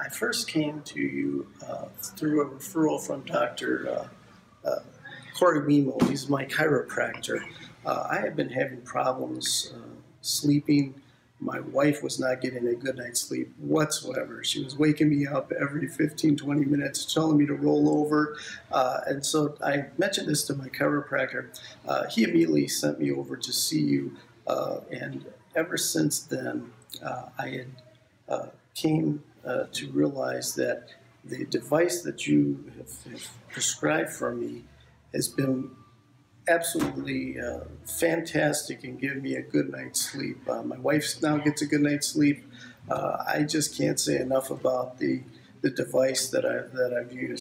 I first came to you through a referral from Dr. Corey Wemo. He's my chiropractor. I have been having problems sleeping. My wife was not getting a good night's sleep whatsoever. She was waking me up every 15, 20 minutes, telling me to roll over. And so I mentioned this to my chiropractor. He immediately sent me over to see you. And ever since then, I had came to realize that the device that you have prescribed for me has been absolutely fantastic and given me a good night's sleep. My wife now gets a good night's sleep. I just can't say enough about the device that I've used.